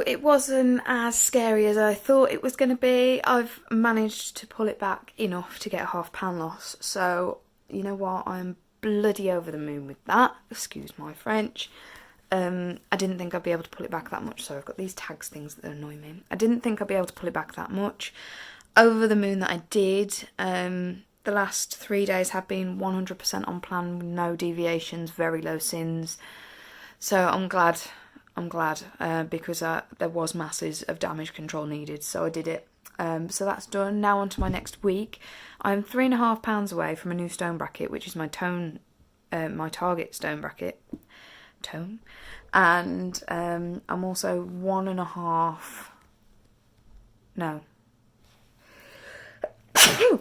So it wasn't as scary as I thought it was going to be. I've managed to pull it back enough to get a £0.5 loss. So, you know what, I'm bloody over the moon with that. Excuse my French. I didn't think I'd be able to pull it back that much. So I've got these tags things that annoy me. I didn't think I'd be able to pull it back that much. Over the moon that I did. The last 3 days have been 100% on plan, with no deviations, very low sins. So I'm glad because there was masses of damage control needed, so I did it. So that's done. Now on to my next week. I'm £3.5 away from a new stone bracket, which is my my target stone bracket. And I'm also 1.5. No.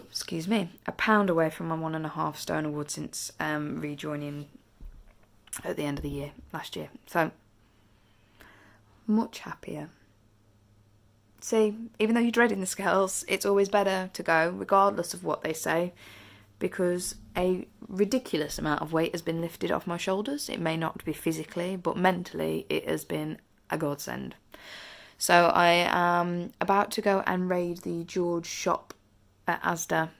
Excuse me. £1 away from my 1.5 stone of wood since rejoining at the end of the year last year. So much happier. See, even though you're dreading the scales, it's always better to go, regardless of what they say, because a ridiculous amount of weight has been lifted off my shoulders. It may not be physically, but mentally it has been a godsend. So I am about to go and raid the George shop at Asda,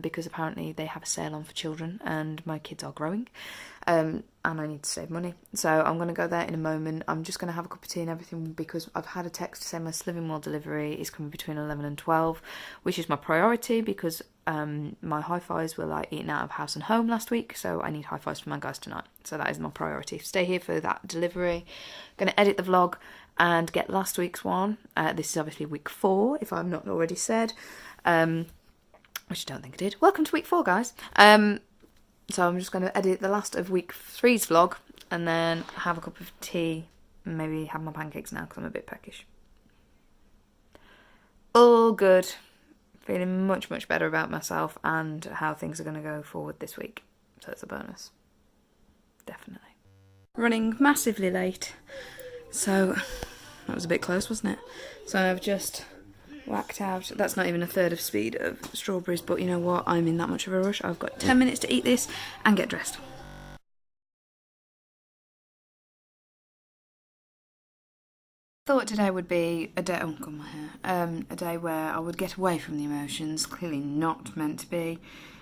because apparently they have a sale on for children and my kids are growing, and I need to save money. So I'm going to go there in a moment. I'm just going to have a cup of tea and everything because I've had a text to say my Sliving World delivery is coming between 11 and 12, which is my priority because my hi-fis were like eaten out of house and home last week, so I need hi-fis for my guys tonight. So that is my priority. Stay here for that delivery. Going to edit the vlog and get last week's one. This is obviously week 4, if I've not already said. Which I don't think I did. Welcome to week 4, guys. So I'm just going to edit the last of week 3's vlog and then have a cup of tea and maybe have my pancakes now because I'm a bit peckish. All good. Feeling much, much better about myself and how things are going to go forward this week. So it's a bonus. Definitely. Running massively late. So that was a bit close, wasn't it? So I've just whacked out, that's not even a third of speed of strawberries, but you know what, I'm in that much of a rush. I've got 10 minutes to eat this and get dressed. Thought today would be a day, oh god my hair, a day where I would get away from the emotions. Clearly not meant to be.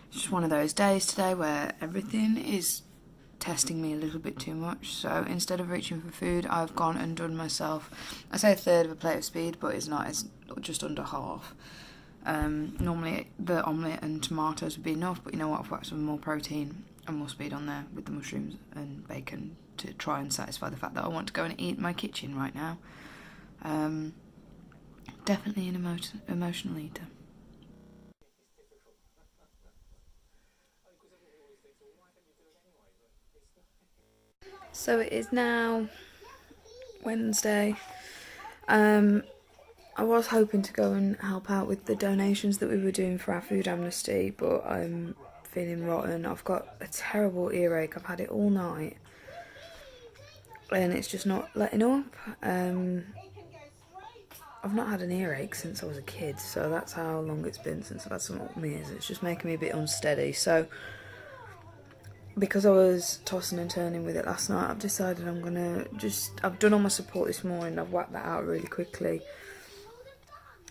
It's just one of those days today where everything is testing me a little bit too much. So instead of reaching for food, I've gone and done myself, I say a third of a plate of speed, but it's not, it's just under half. Normally the omelette and tomatoes would be enough, but you know what, I've whacked some more protein and more speed on there with the mushrooms and bacon to try and satisfy the fact that I want to go and eat in my kitchen right now. Definitely an emotional eater. So it is now Wednesday. I was hoping to go and help out with the donations that we were doing for our food amnesty, but I'm feeling rotten. I've got a terrible earache. I've had it all night and it's just not letting up. I've not had an earache since I was a kid, so that's how long it's been since I've had some up my ears. It's just making me a bit unsteady. So because I was tossing and turning with it last night, I've decided I'm gonna I've done all my support this morning. I've whacked that out really quickly.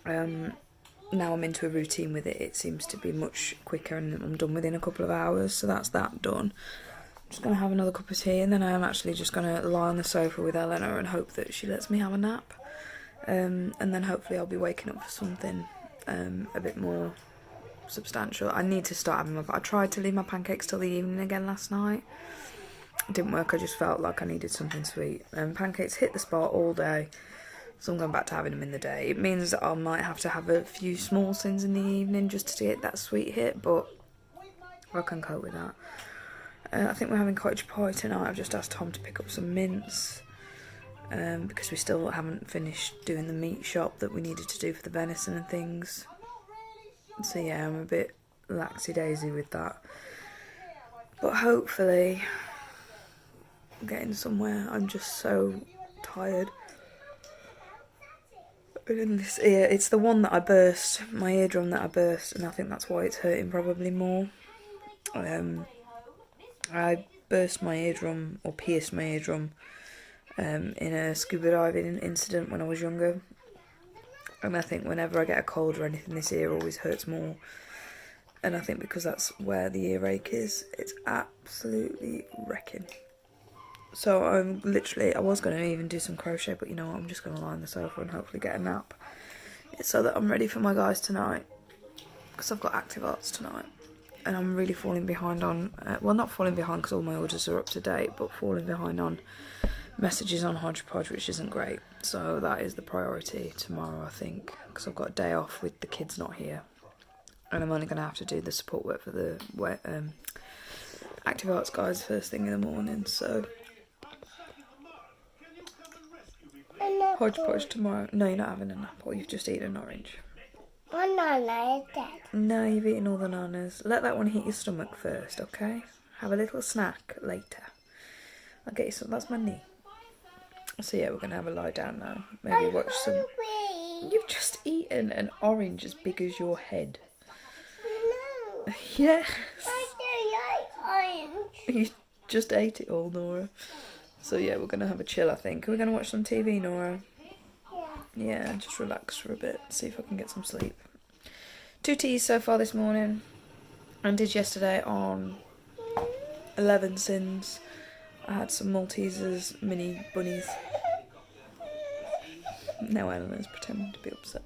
Now I'm into a routine with it. It seems to be much quicker and I'm done within a couple of hours, so that's that done. I'm just going to have another cup of tea and then I am actually just going to lie on the sofa with Eleanor and hope that she lets me have a nap. And then hopefully I'll be waking up for something a bit more substantial. I need to start having I tried to leave my pancakes till the evening again last night. It didn't work. I just felt like I needed something sweet. Pancakes hit the spot all day. So I'm going back to having them in the day. It means that I might have to have a few small sins in the evening just to get that sweet hit, but I can cope with that. I think we're having cottage pie tonight. I've just asked Tom to pick up some mince because we still haven't finished doing the meat shop that we needed to do for the venison and things. So yeah, I'm a bit laxy-daisy with that. But hopefully I'm getting somewhere. I'm just so tired. In this ear, it's the one that I burst, my eardrum that I burst, and I think that's why it's hurting probably more. I burst my eardrum, or pierced my eardrum, in a scuba diving incident when I was younger. And I think whenever I get a cold or anything, this ear always hurts more. And I think because that's where the earache is, it's absolutely wrecking. So I was going to even do some crochet, but you know what, I'm just going to lie on the sofa and hopefully get a nap. It's so that I'm ready for my guys tonight, because I've got Active Arts tonight. And I'm really falling behind on, well, not falling behind because all my orders are up to date, but falling behind on messages on Hodgepodge, which isn't great. So that is the priority tomorrow, I think, because I've got a day off with the kids not here. And I'm only going to have to do the support work for the Active Arts guys first thing in the morning, so... Hodgepodge tomorrow. No, you're not having an apple, you've just eaten an orange. Banana is dead. No, you've eaten all the bananas. Let that one hit your stomach first, okay? Have a little snack later. I'll get you some. That's my knee. So yeah, we're going to have a lie down now. Maybe watch some... You've just eaten an orange as big as your head. No. Yes. I don't like orange. You just ate it all, Nora. So yeah, we're going to have a chill, I think. Are we going to watch some TV, Nora? Yeah, just relax for a bit. See if I can get some sleep. 2 teas so far this morning. And did yesterday on 11 Sins. I had some Maltesers, mini bunnies. Now Eleanor's pretending to be upset.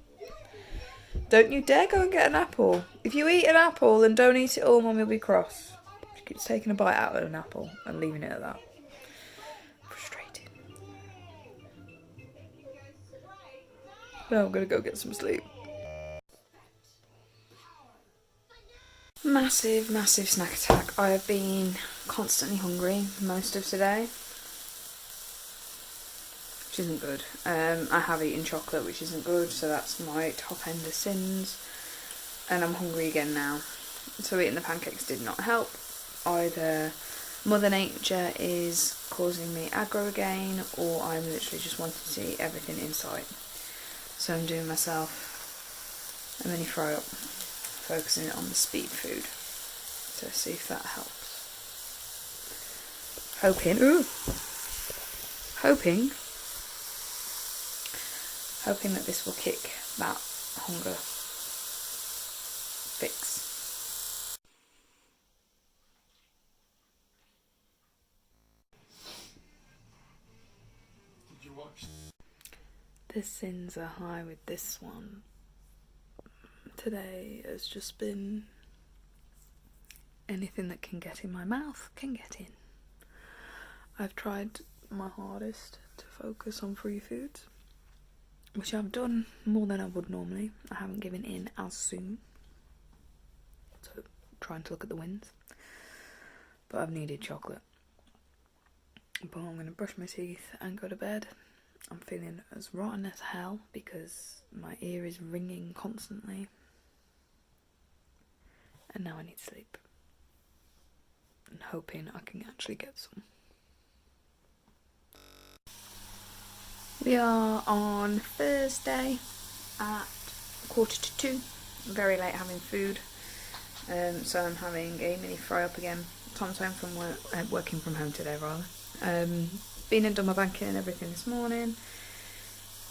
Don't you dare go and get an apple. If you eat an apple, then don't eat it all, Mum will be cross. She keeps taking a bite out of an apple and leaving it at that. Frustrating. Now I'm going to go get some sleep. Massive, massive snack attack. I have been constantly hungry most of today, which isn't good. I have eaten chocolate, which isn't good, so that's my top end of sins. And I'm hungry again now. So eating the pancakes did not help. Either Mother Nature is causing me aggro again, or I'm literally just wanting to eat everything in sight. So I'm doing myself a mini fry up, focusing on the speed food to see if that helps. Hoping that this will kick that hunger fix. Did you watch? The sins are high with this one. Today has just been anything that can get in my mouth can get in. I've tried my hardest to focus on free foods, which I've done more than I would normally. I haven't given in as soon, so trying to look at the wins. But I've needed chocolate. But I'm going to brush my teeth and go to bed. I'm feeling as rotten as hell because my ear is ringing constantly. And now I need sleep. And hoping I can actually get some. We are on Thursday at 1:45. Very late having food. So I'm having a mini fry up again. Tom's home from work, working from home today rather. Been and done my banking and everything this morning.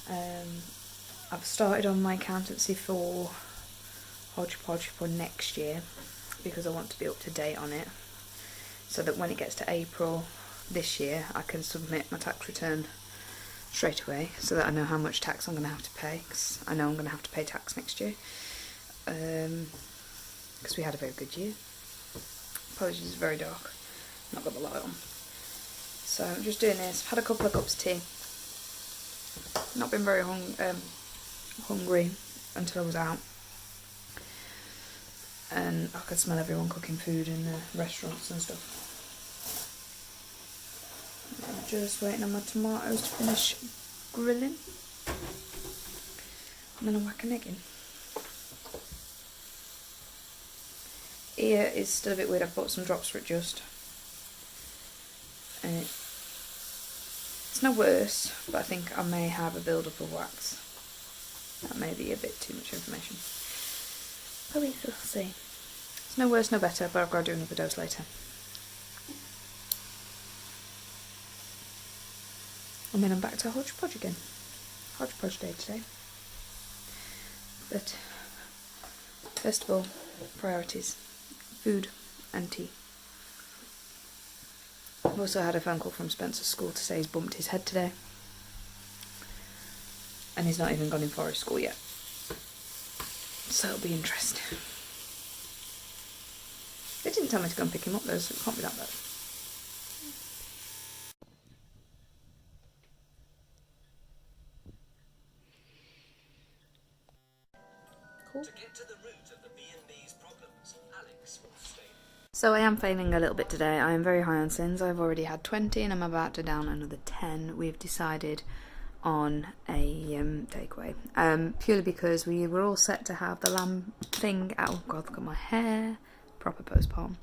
I've started on my accountancy for Hodgepodge for next year because I want to be up to date on it, so that when it gets to April this year I can submit my tax return straight away, so that I know how much tax I'm going to have to pay, because I know I'm going to have to pay tax next year, because we had a very good year. Apologies, it's very dark, not got the light on. So I'm just doing this. I've had a couple of cups of tea. Not been very hungry until I was out. And I could smell everyone cooking food in the restaurants and stuff. I'm just waiting on my tomatoes to finish grilling. And then I'll whack an egg in. Ear is still a bit weird. I've bought some drops for it just. And it's no worse, but I think I may have a build-up of wax. That may be a bit too much information. But we shall see. It's no worse, no better, but I've got to do another dose later. And then I'm back to hodgepodge again. Hodgepodge day today. But first of all, priorities. Food and tea. I've also had a phone call from Spencer's school to say he's bumped his head today. And he's not even gone in forest school yet. So it'll be interesting. They didn't tell me to go and pick him up though, so it can't be that bad. Cool. To get to the root of the B&B's problems, Alex will stay. So I am failing a little bit today. I am very high on sins. I've already had 20 and I'm about to down another 10. We've decided on a takeaway. Purely because we were all set to have the lamb thing out. Oh god, look at my hair. Proper postpartum.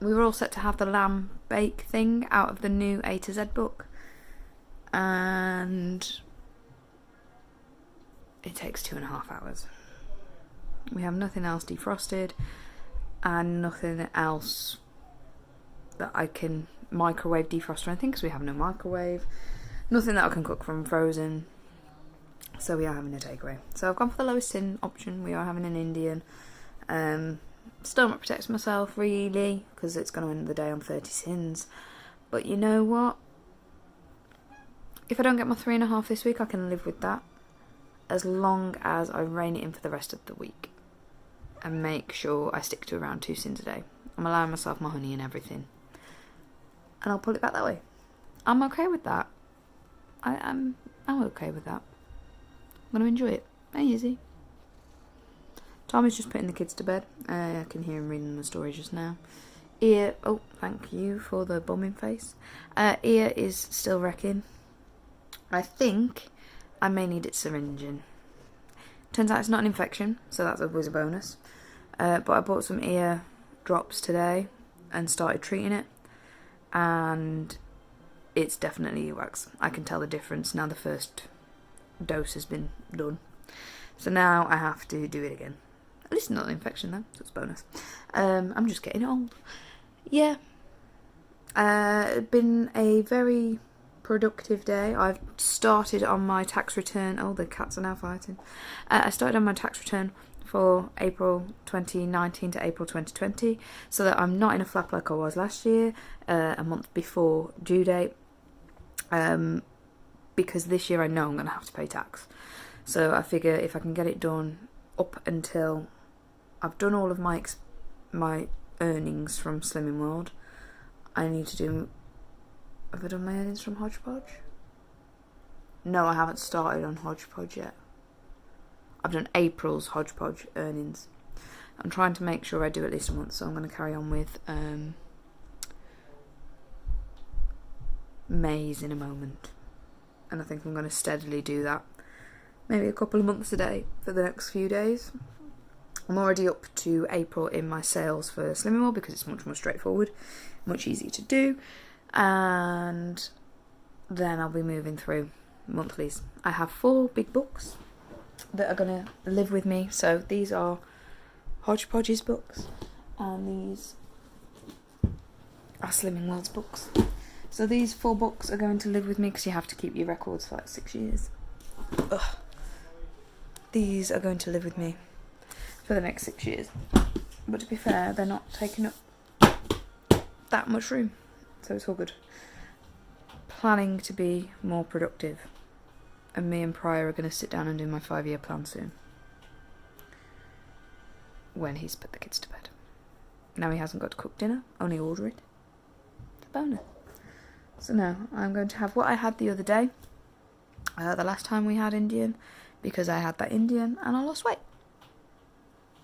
We were all set to have the lamb bake thing out of the new A to Z book. And it takes 2.5 hours. We have nothing else defrosted and nothing else that I can microwave defrost or anything because we have no microwave. Nothing that I can cook from frozen. So we are having a takeaway. So I've gone for the lowest sin option. We are having an Indian. Still not protects myself really because it's going to end the day on 30 sins. But you know what? If I don't get my 3.5 this week, I can live with that. As long as I rein it in for the rest of the week. And make sure I stick to around 2 sins a day. I'm allowing myself my honey and everything. And I'll pull it back that way. I'm okay with that. I'm okay with that. I'm going to enjoy it. Easy. Tommy's just putting the kids to bed. I can hear him reading the story just now. Ear, oh, thank you for the bumming face. Ear is still wrecking. I think I may need it syringing. Turns out it's not an infection, so that's always a bonus. But I bought some ear drops today and started treating it. And it's definitely earwax. I can tell the difference now the first dose has been done. So now I have to do it again. At least not an infection though, so it's a bonus. I'm just getting old. Yeah. Been a very productive day. I've started on my tax return. Oh, the cats are now fighting. I started on my tax return for April 2019 to April 2020 so that I'm not in a flap like I was last year, a month before due date, because this year I know I'm going to have to pay tax. So I figure if I can get it done up until I've done all of my earnings from Slimming World, I need to do... Have I done my earnings from Hodgepodge? No, I haven't started on Hodgepodge yet. I've done April's Hodgepodge earnings. I'm trying to make sure I do at least a month, so I'm going to carry on with May's in a moment. And I think I'm going to steadily do that. Maybe a couple of months a day for the next few days. I'm already up to April in my sales for Slimming World because it's much more straightforward, much easier to do. And then I'll be moving through monthlies. I have 4 big books that are going to live with me. So these are Hodgepodge's books and these are Slimming World's books. So these 4 books are going to live with me because you have to keep your records for like 6 years. Ugh. These are going to live with me for the next 6 years. But to be fair, they're not taking up that much room. So it's all good. Planning to be more productive. And me and Pryor are going to sit down and do my 5-year plan soon. When he's put the kids to bed. Now he hasn't got to cook dinner, only order it. It's a bonus. So now I'm going to have what I had the other day. The last time we had Indian. Because I had that Indian and I lost weight.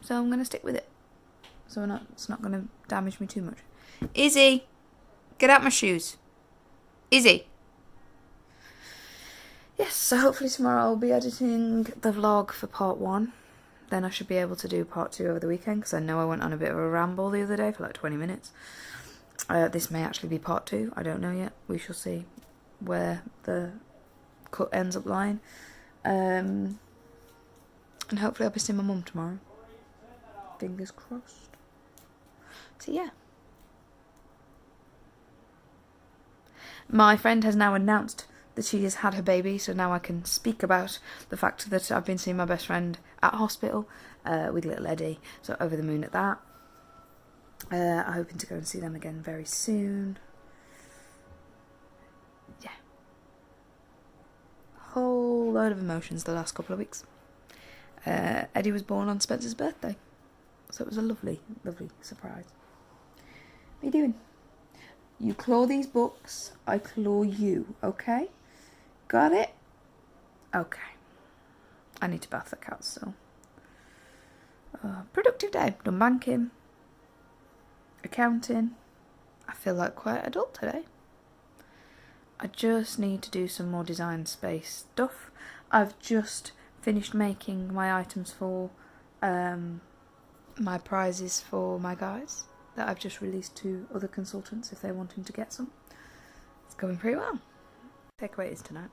So I'm going to stick with it. So it's not going to damage me too much. Izzy! Get out my shoes. Izzy! Yes, so hopefully tomorrow I'll be editing the vlog for part 1. Then I should be able to do part 2 over the weekend, because I know I went on a bit of a ramble the other day for like 20 minutes. This may actually be part 2, I don't know yet. We shall see where the cut ends up lying. And hopefully I'll be seeing my mum tomorrow. Fingers crossed. So yeah. My friend has now announced that she has had her baby, so now I can speak about the fact that I've been seeing my best friend at hospital with little Eddie, so over the moon at that. I'm hoping to go and see them again very soon. Yeah. Whole load of emotions the last couple of weeks. Eddie was born on Spencer's birthday, so it was a lovely, lovely surprise. What are you doing? You claw these books, I claw you, okay? Got it? Okay. I need to bath the cat still. Productive day. Done banking. Accounting. I feel like quite adult today. I just need to do some more design space stuff. I've just finished making my items for my prizes for my guys that I've just released to other consultants if they're wanting to get some. It's going pretty well. Takeaway is tonight.